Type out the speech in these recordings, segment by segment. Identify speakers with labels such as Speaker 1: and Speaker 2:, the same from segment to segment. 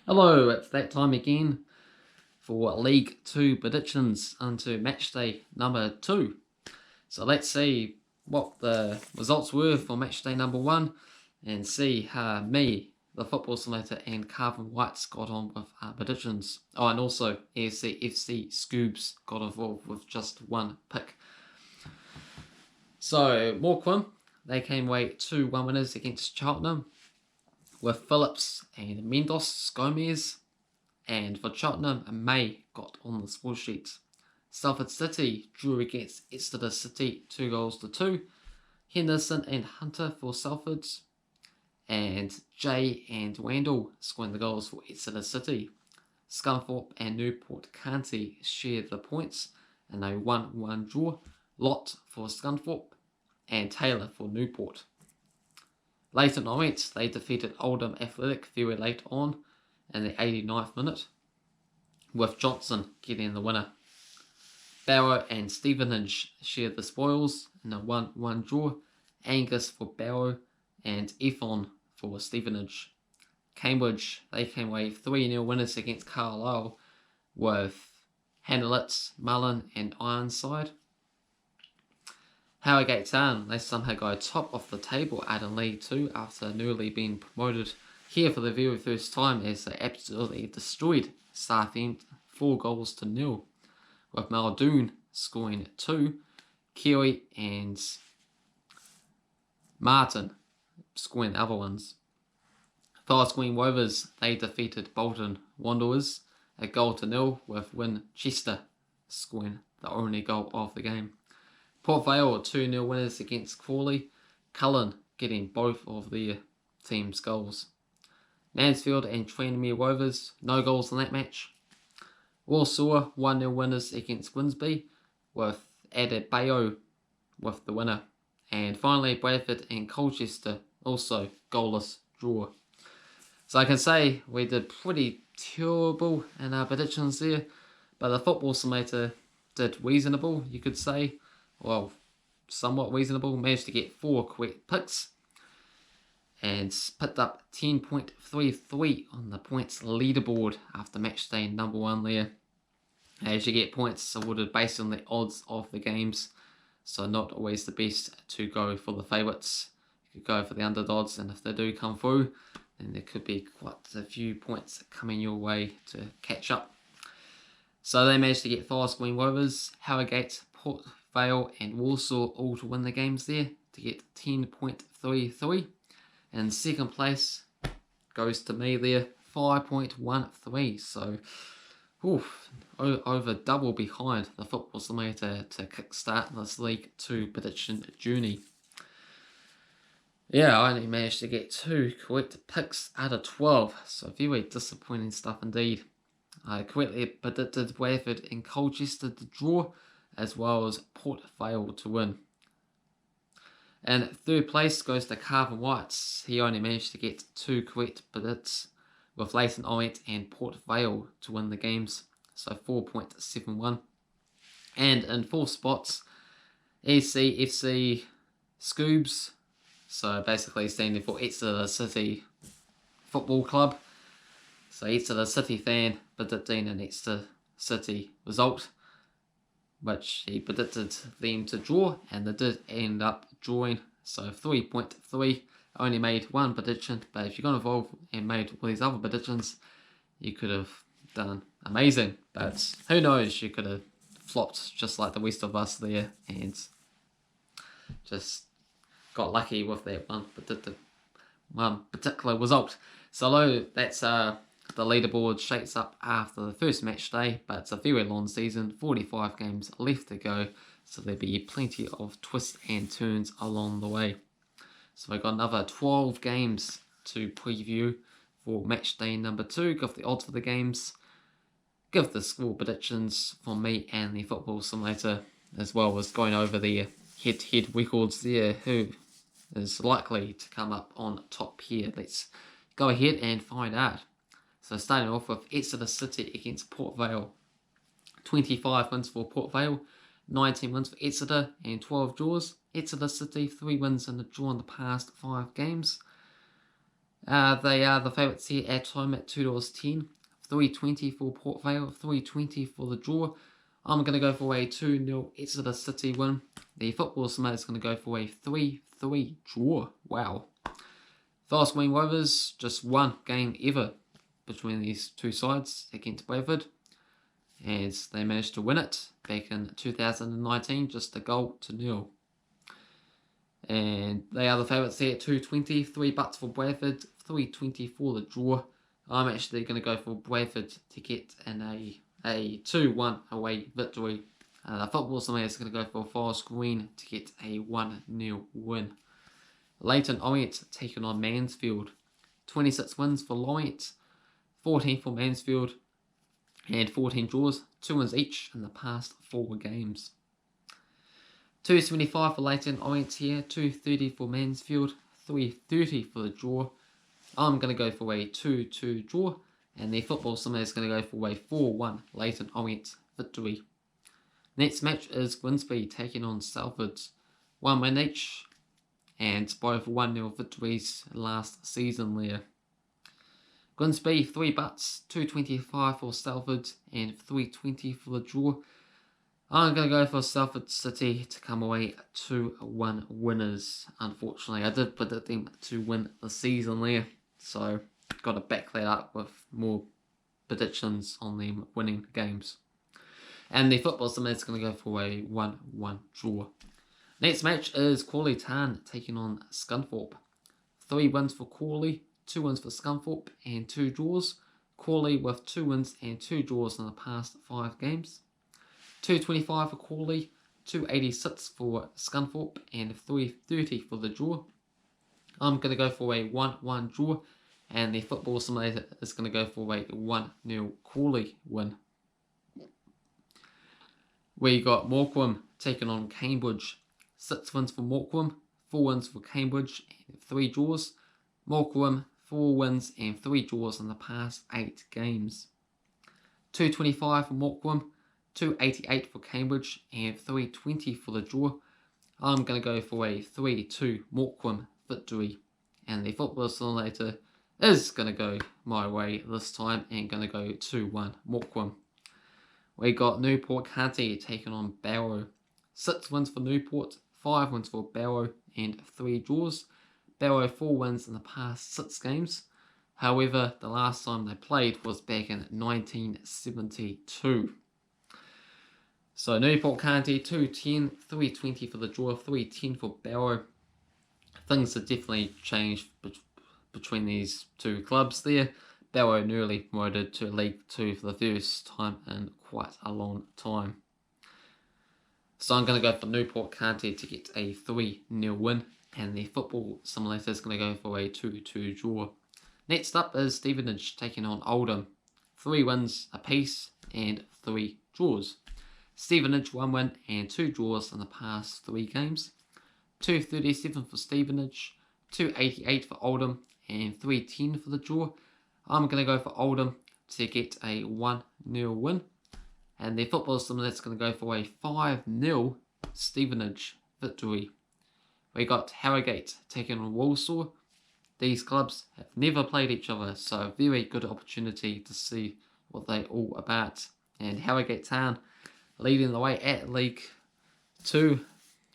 Speaker 1: Hello, it's that time again for League 2 predictions onto Matchday number 2. So let's see what the results were for Matchday number 1 and see how me, the football simulator, and Cavan Wright got on with our predictions. Oh, and also FC Scoobs got involved with just one pick. So, Morecambe, they came away 2-1 winners against Cheltenham, with Phillips and Mendos Gomez, and for Cheltenham, May got on the score sheet. Salford City drew against Exeter City 2-2. Henderson and Hunter for Salford, and Jay and Wandle scoring the goals for Exeter City. Skunforp and Newport County shared the points in a 1-1 draw. Lott for Scunthorpe and Taylor for Newport. Leighton Orient, they defeated Oldham Athletic very late on in the 89th minute, with Johnson getting the winner. Barrow and Stevenage shared the spoils in a 1-1 draw. Angus for Barrow and Efon for Stevenage. Cambridge, they came away 3-0 winners against Carlisle, with Hanlitz, Mullen and Ironside. Harrogate Town, they somehow go top of the table out in League 2 after newly being promoted here for the very first time, as they absolutely destroyed Southend 4-0, with Muldoon scoring 2, Kerry and Martin scoring the other ones. Forest Green Rovers, they defeated Bolton Wanderers 1-0, with Winchester scoring the only goal of the game. Portvale 2-0 winners against Crawley, Cullen getting both of their team's goals. Mansfield and Tranmere Rovers, no goals in that match. Walsall 1-0 winners against Winsby, with Adebayo with the winner. And finally, Bradford and Colchester, also goalless draw. So I can say we did pretty terrible in our predictions there, but the football simulator did reasonable, you could say. Well, somewhat reasonable. Managed to get 4 correct picks and picked up 10.33 on the points leaderboard after match day number 1 there. As you get points awarded based on the odds of the games, so not always the best to go for the favourites. You could go for the underdogs, and if they do come through, then there could be quite a few points coming your way to catch up. So they managed to get Forest Green Rovers, Harrogate, Portvale and Walsall all to win the games there to get 10.33. And second place goes to me there, 5.13. So over double behind the football simulator to kickstart this League 2 prediction journey. Yeah, I only managed to get 2 correct picks out of 12, so very disappointing stuff indeed. I correctly predicted Bradford and Colchester to draw, as well as Portvale to win. And third place goes to Cavan Wright. He only managed to get 2 correct predicts, with Leighton Orient and Portvale to win the games, so 4.71. And in 4th spots, FC Scoobs, so basically standing for Exeter City Football Club. So Exeter City fan predicting an Exeter City result, which he predicted them to draw, and they did end up drawing, so 3.3. I only made 1 prediction, but if you got involved and made all these other predictions, you could have done amazing. But who knows, you could have flopped just like the rest of us there and just got lucky with that one particular result. So that's the leaderboard shapes up after the first match day, but it's a very long season, 45 games left to go, so there'll be plenty of twists and turns along the way. So we've got another 12 games to preview for match day number 2, give the odds for the games, give the score predictions from me and the football simulator, as well as going over the head-to-head records there, who is likely to come up on top here. Let's go ahead and find out. So starting off with Exeter City against Portvale. 25 wins for Portvale, 19 wins for Exeter and 12 draws. Exeter City 3 wins and a draw in the past 5 games. They are the favourites here at home at $2.10. 3.20 for Portvale, 3.20 for the draw. I'm going to go for a 2-0 Exeter City win. The football summit is going to go for a 3-3 draw. Wow. Fast Green Rovers, just one game ever between these two sides against Bradford. And they managed to win it back in 2019, just a goal to nil. And they are the favourites here at 2.20, $3 for Bradford, 3.20 for the draw. I'm actually going to go for Bradford to get in a 2-1 away victory. The football summit is going to go for Forest Green to get a 1-0 win. Leyton Orient taking on Mansfield. 26 wins for Lorient, 14 for Mansfield, and 14 draws, 2 wins each in the past 4 games. 2.75 for Leyton Orient here, 2.30 for Mansfield, 3.30 for the draw. I'm going to go for a 2-2 draw, and the football summit is going to go for a 4-1 Leyton Orient victory. Next match is Grimsby taking on Southend. 1 win each, and both 1-0 victories last season there. Grimsby, $3, 2.25 for Salford, and 3.20 for the draw. I'm going to go for Salford City to come away 2-1 winners. Unfortunately, I did predict them to win the season there, so got to back that up with more predictions on them winning games. And the football summit is going to go for a 1-1 draw. Next match is Qualitan taking on Skunforp. 3 wins for Crawley, 2 wins for Skunforp, and 2 draws. Crawley with 2 wins and 2 draws in the past 5 games. 2.25 for Crawley, 2.86 for Skunforp, and 3.30 for the draw. I'm going to go for a 1-1 draw, and the football simulator is going to go for a 1-0 Crawley win. We got Morecambe taking on Cambridge. 6 wins for Morecambe, 4 wins for Cambridge, and 3 draws. Morecambe, 4 wins and 3 draws in the past 8 games. 2.25 for Morecambe, 2.88 for Cambridge, and 3.20 for the draw. I'm going to go for a 3-2 Morecambe victory, and the football simulator is going to go my way this time and going to go 2-1 Morecambe. We got Newport County taking on Barrow. 6 wins for Newport, 5 wins for Barrow, and 3 draws. Barrow 4 wins in the past 6 games. However, the last time they played was back in 1972. So Newport County 2.10, 3.20 for the draw, 3.10 for Barrow. Things have definitely changed between these two clubs there. Barrow newly promoted to League 2 for the first time in quite a long time. So I'm going to go for Newport County to get a 3-0 win, and the football simulator is going to go for a 2-2 draw. Next up is Stevenage taking on Oldham. 3 wins apiece and 3 draws. Stevenage 1 win and 2 draws in the past 3 games. 2.37 for Stevenage, 2.88 for Oldham, and 3.10 for the draw. I'm going to go for Oldham to get a 1-0 win. And the football simulator is going to go for a 5-0 Stevenage victory. We got Harrogate taking on Walsall. These clubs have never played each other, so a very good opportunity to see what they're all about. And Harrogate Town leading the way at League 2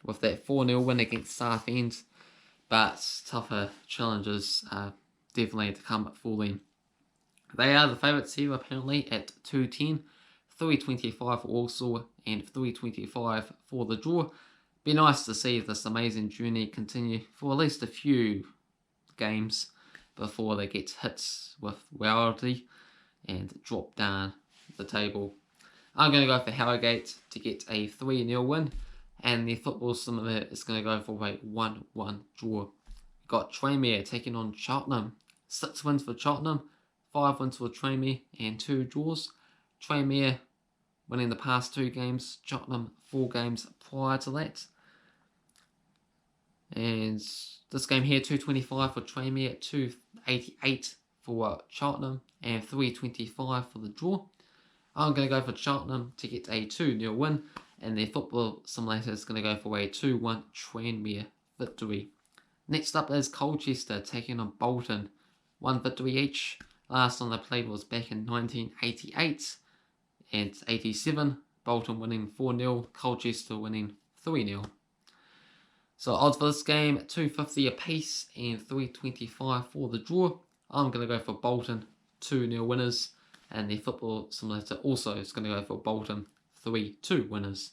Speaker 1: with that 4-0 win against Southend. But tougher challenges are definitely to come for them. They are the favourites here apparently at 2.10. 3.25 for Walsall and 3.25 for the draw. Be nice to see this amazing journey continue for at least a few games before they get hit with reality and drop down the table. I'm going to go for Harrogate to get a 3-0 win, and the football simulator is going to go for a 1-1 draw. We've got Tranmere taking on Cheltenham. 6 wins for Cheltenham, 5 wins for Tranmere, and 2 draws. Tranmere winning the past 2 games, Cheltenham 4 games prior to that. And this game here, 2.25 for Tranmere, 2.88 for Cheltenham, and 3.25 for the draw. I'm going to go for Cheltenham to get a 2-0 win, and the football simulator is going to go for a 2-1 Tranmere victory. Next up is Colchester taking on Bolton. 1 victory each. Last time they played was back in 1988 and 87. Bolton winning 4-0, Colchester winning 3-0. So odds for this game, 250 apiece and 325 for the draw. I'm going to go for Bolton 2-0 winners, and the football simulator also is going to go for Bolton 3-2 winners.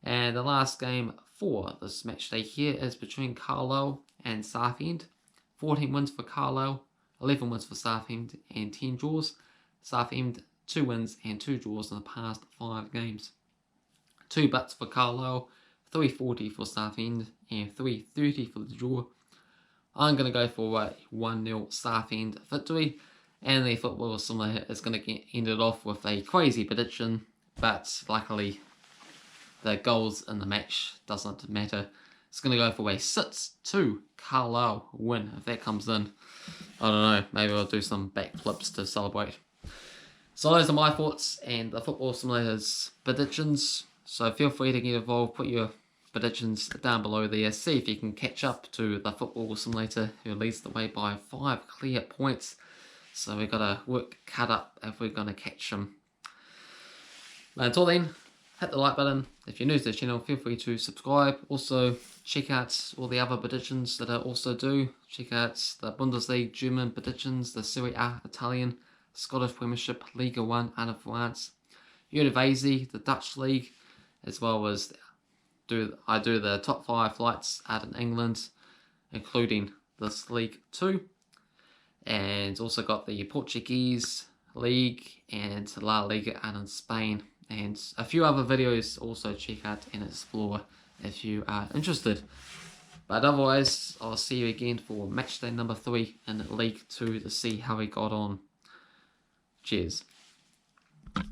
Speaker 1: And the last game for this match day here is between Carlisle and Southend. 14 wins for Carlisle, 11 wins for Southend, and 10 draws. Southend 2 wins and 2 draws in the past 5 games. 2 butts for Carlisle, 340 for Southend, and 330 for the draw. I'm going to go for a 1-0 Southend victory, and the football simulator is going to get ended off with a crazy prediction, but luckily the goals in the match doesn't matter. It's going to go for a 6-2 Carlisle win. If that comes in, I don't know, maybe I'll do some backflips to celebrate. So those are my thoughts and the football simulator's predictions. So feel free to get involved, put your predictions down below there. See if you can catch up to the football simulator, who leads the way by 5 clear points. So we've got to work cut up if we're going to catch them. Until then, hit the like button. If you're new to the channel, feel free to subscribe. Also, check out all the other predictions that I also do. Check out the Bundesliga German predictions, the Serie A Italian, Scottish Premiership, Liga 1 out of France, Eredivisie, the Dutch League, as well as I do the top 5 flights out in England, including this League 2. And also got the Portuguese League and La Liga out in Spain. And a few other videos also check out and explore if you are interested. But otherwise, I'll see you again for matchday number 3 in League 2 to see how we got on. Cheers.